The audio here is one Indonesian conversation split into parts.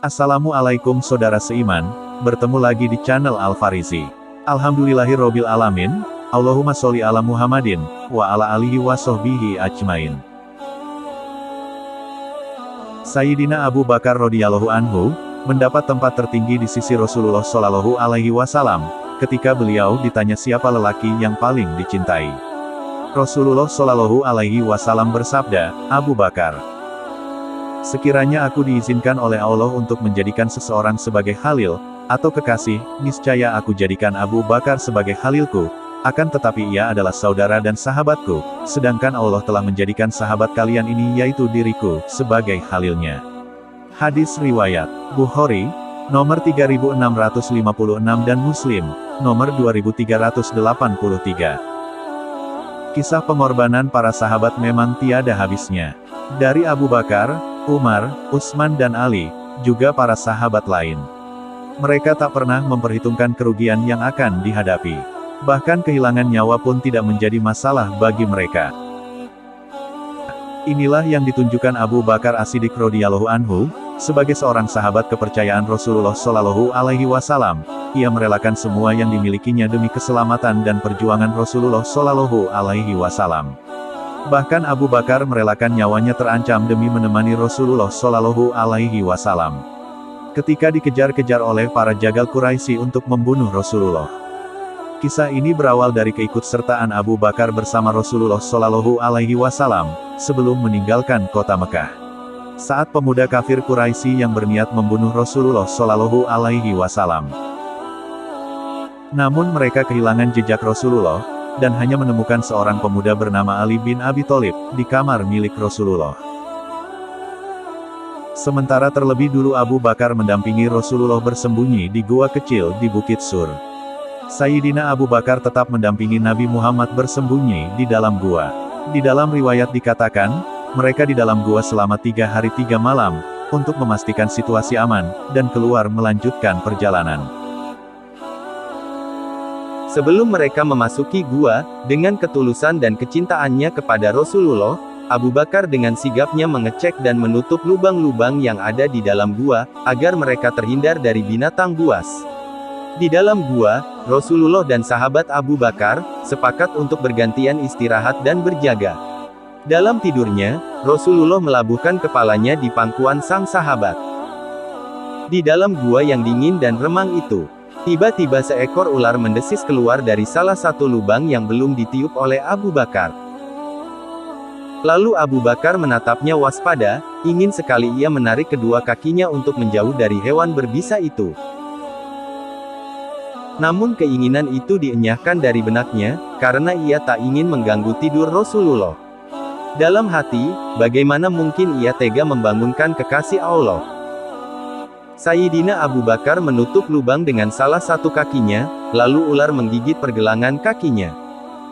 Assalamualaikum saudara seiman, bertemu lagi di channel Al-Farizi. Alhamdulillahirobbil alamin, Allahumma sholli ala Muhammadin, wa ala alihi wa sahbihi ajmain. Sayyidina Abu Bakar radhiyallahu anhu, mendapat tempat tertinggi di sisi Rasulullah shallallahu alaihi wasallam, ketika beliau ditanya siapa lelaki yang paling dicintai. Rasulullah shallallahu alaihi wasallam bersabda, Abu Bakar. Sekiranya aku diizinkan oleh Allah untuk menjadikan seseorang sebagai Khalil, atau kekasih, niscaya aku jadikan Abu Bakar sebagai Khalilku, akan tetapi ia adalah saudara dan sahabatku, sedangkan Allah telah menjadikan sahabat kalian ini yaitu diriku, sebagai Khalilnya. Hadis riwayat Bukhari, nomor 3656 dan Muslim, nomor 2383. Kisah pengorbanan para sahabat memang tiada habisnya. Dari Abu Bakar, Umar, Utsman dan Ali, juga para sahabat lain. Mereka tak pernah memperhitungkan kerugian yang akan dihadapi. Bahkan kehilangan nyawa pun tidak menjadi masalah bagi mereka. Inilah yang ditunjukkan Abu Bakar As-Siddiq radhiyallahu anhu, sebagai seorang sahabat kepercayaan Rasulullah shallallahu alaihi wasallam. Ia merelakan semua yang dimilikinya demi keselamatan dan perjuangan Rasulullah shallallahu alaihi wasallam. Bahkan Abu Bakar merelakan nyawanya terancam demi menemani Rasulullah shallallahu alaihi wasallam. Ketika dikejar-kejar oleh para jagal Quraisy untuk membunuh Rasulullah. Kisah ini berawal dari keikutsertaan Abu Bakar bersama Rasulullah shallallahu alaihi wasallam sebelum meninggalkan kota Mekah. Saat pemuda kafir Quraisy yang berniat membunuh Rasulullah shallallahu alaihi wasallam. Namun mereka kehilangan jejak Rasulullah, dan hanya menemukan seorang pemuda bernama Ali bin Abi Thalib, di kamar milik Rasulullah. Sementara terlebih dulu Abu Bakar mendampingi Rasulullah bersembunyi di gua kecil di Bukit Sur. Sayyidina Abu Bakar tetap mendampingi Nabi Muhammad bersembunyi di dalam gua. Di dalam riwayat dikatakan, mereka di dalam gua selama 3 hari 3 malam, untuk memastikan situasi aman, dan keluar melanjutkan perjalanan. Sebelum mereka memasuki gua, dengan ketulusan dan kecintaannya kepada Rasulullah, Abu Bakar dengan sigapnya mengecek dan menutup lubang-lubang yang ada di dalam gua, agar mereka terhindar dari binatang buas. Di dalam gua, Rasulullah dan sahabat Abu Bakar, sepakat untuk bergantian istirahat dan berjaga. Dalam tidurnya, Rasulullah melabuhkan kepalanya di pangkuan sang sahabat. Di dalam gua yang dingin dan remang itu, tiba-tiba seekor ular mendesis keluar dari salah satu lubang yang belum ditiup oleh Abu Bakar. Lalu Abu Bakar menatapnya waspada, ingin sekali ia menarik kedua kakinya untuk menjauh dari hewan berbisa itu. Namun keinginan itu dienyahkan dari benaknya, karena ia tak ingin mengganggu tidur Rasulullah. Dalam hati, bagaimana mungkin ia tega membangunkan kekasih Allah? Sayyidina Abu Bakar menutup lubang dengan salah satu kakinya, lalu ular menggigit pergelangan kakinya.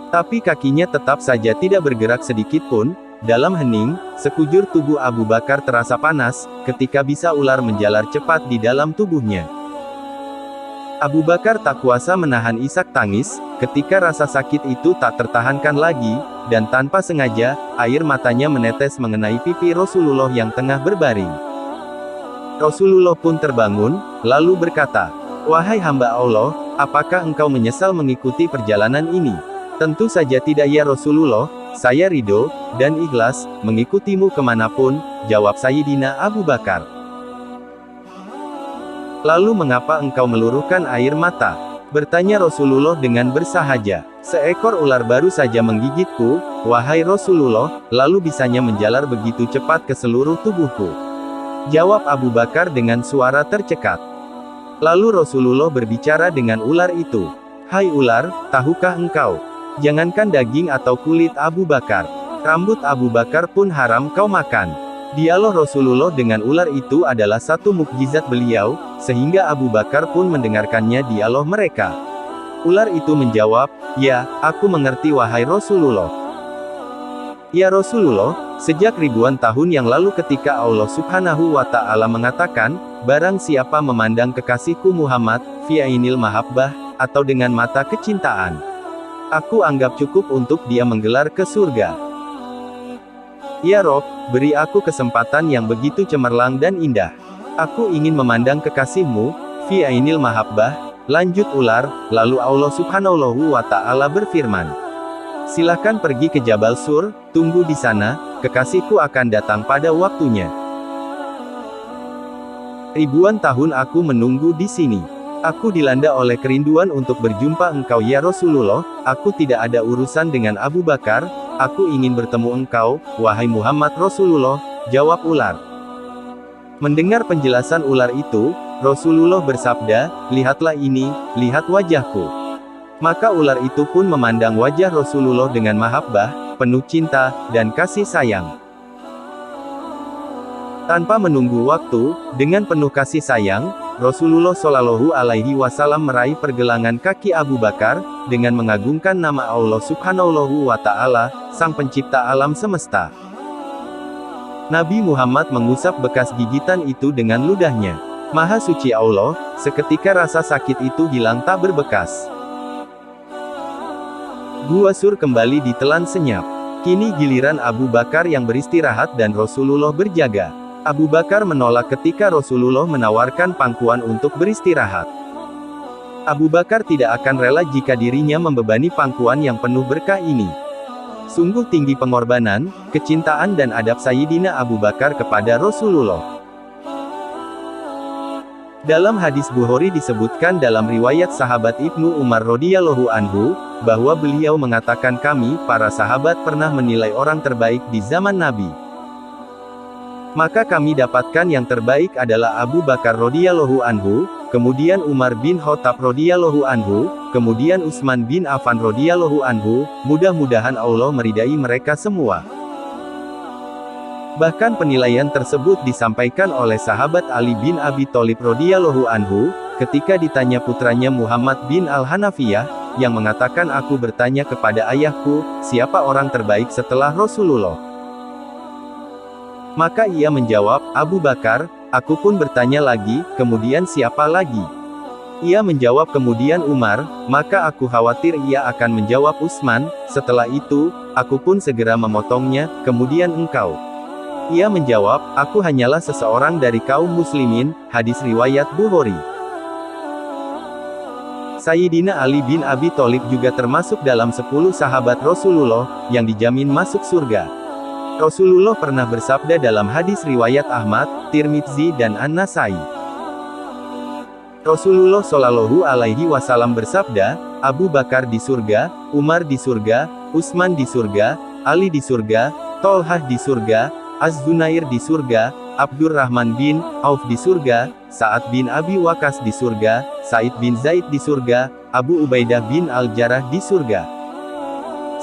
Tapi kakinya tetap saja tidak bergerak sedikit pun. Dalam hening, sekujur tubuh Abu Bakar terasa panas, ketika bisa ular menjalar cepat di dalam tubuhnya. Abu Bakar tak kuasa menahan isak tangis, ketika rasa sakit itu tak tertahankan lagi, dan tanpa sengaja, air matanya menetes mengenai pipi Rasulullah yang tengah berbaring. Rasulullah pun terbangun, lalu berkata, "Wahai hamba Allah, apakah engkau menyesal mengikuti perjalanan ini?" "Tentu saja tidak ya Rasulullah, saya ridho, dan ikhlas, mengikutimu kemanapun," jawab Sayyidina Abu Bakar. "Lalu mengapa engkau meluruhkan air mata?" bertanya Rasulullah dengan bersahaja. "Seekor ular baru saja menggigitku, wahai Rasulullah, lalu bisanya menjalar begitu cepat ke seluruh tubuhku," jawab Abu Bakar dengan suara tercekat. Lalu Rasulullah berbicara dengan ular itu. "Hai ular, tahukah engkau? Jangankan daging atau kulit Abu Bakar, rambut Abu Bakar pun haram kau makan." Dialog Rasulullah dengan ular itu adalah satu mukjizat beliau, sehingga Abu Bakar pun mendengarkannya dialog mereka. Ular itu menjawab, "Ya, aku mengerti wahai Rasulullah." "Ya Rasulullah, sejak ribuan tahun yang lalu ketika Allah Subhanahu wa Ta'ala mengatakan, barang siapa memandang kekasihku Muhammad, fi'ainil mahabbah, atau dengan mata kecintaan, aku anggap cukup untuk dia menggelar ke surga. Ya Rob, beri aku kesempatan yang begitu cemerlang dan indah. Aku ingin memandang kekasihmu, fi ainil mahabbah, lanjut ular, lalu Allah Subhanahu wa Ta'ala berfirman. Silakan pergi ke Jabal Sur, tunggu di sana, kekasihku akan datang pada waktunya. Ribuan tahun aku menunggu di sini. Aku dilanda oleh kerinduan untuk berjumpa engkau ya Rasulullah, aku tidak ada urusan dengan Abu Bakar, aku ingin bertemu engkau, wahai Muhammad Rasulullah, jawab ular. Mendengar penjelasan ular itu, Rasulullah bersabda, lihatlah ini, lihat wajahku. Maka ular itu pun memandang wajah Rasulullah dengan mahabbah, penuh cinta, dan kasih sayang. Tanpa menunggu waktu, dengan penuh kasih sayang, Rasulullah Shallallahu Alaihi Wasallam meraih pergelangan kaki Abu Bakar, dengan mengagungkan nama Allah Subhanahu wa Ta'ala, Sang Pencipta alam semesta. Nabi Muhammad mengusap bekas gigitan itu dengan ludahnya. Maha suci Allah, seketika rasa sakit itu hilang tak berbekas. Gua Sur kembali ditelan senyap. Kini giliran Abu Bakar yang beristirahat dan Rasulullah berjaga. Abu Bakar menolak ketika Rasulullah menawarkan pangkuan untuk beristirahat. Abu Bakar tidak akan rela jika dirinya membebani pangkuan yang penuh berkah ini. Sungguh tinggi pengorbanan, kecintaan dan adab Sayyidina Abu Bakar kepada Rasulullah. Dalam hadis Bukhari disebutkan dalam riwayat sahabat Ibnu Umar radhiyallahu anhu, bahwa beliau mengatakan kami, para sahabat pernah menilai orang terbaik di zaman Nabi. Maka kami dapatkan yang terbaik adalah Abu Bakar radhiyallahu anhu, kemudian Umar bin Khattab radhiyallahu anhu, kemudian Utsman bin Affan radhiyallahu anhu, mudah-mudahan Allah meridai mereka semua. Bahkan penilaian tersebut disampaikan oleh sahabat Ali bin Abi Thalib radhiyallahu anhu, ketika ditanya putranya Muhammad bin Al-Hanafiyah, yang mengatakan aku bertanya kepada ayahku, siapa orang terbaik setelah Rasulullah? Maka ia menjawab, Abu Bakar. Aku pun bertanya lagi, kemudian siapa lagi? Ia menjawab kemudian Umar, maka aku khawatir ia akan menjawab Utsman, setelah itu, aku pun segera memotongnya, kemudian engkau. Ia menjawab, aku hanyalah seseorang dari kaum muslimin, hadis riwayat Bukhari. Sayyidina Ali bin Abi Thalib juga termasuk dalam 10 sahabat Rasulullah, yang dijamin masuk surga. Rasulullah pernah bersabda dalam hadis riwayat Ahmad, Tirmidzi dan An-Nasai. Rasulullah Shallallahu Alaihi Wasallam bersabda, Abu Bakar di surga, Umar di surga, Utsman di surga, Ali di surga, Tolhah di surga, Az-Zunair di surga, Abdurrahman bin Auf di surga, Sa'ad bin Abi Waqqas di surga, Said bin Zaid di surga, Abu Ubaidah bin Al-Jarrah di surga.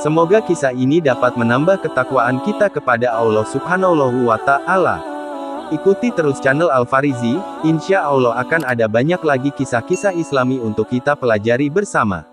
Semoga kisah ini dapat menambah ketakwaan kita kepada Allah Subhanahu wa Ta'ala. Ikuti terus channel Al-Farizi, insya Allah akan ada banyak lagi kisah-kisah Islami untuk kita pelajari bersama.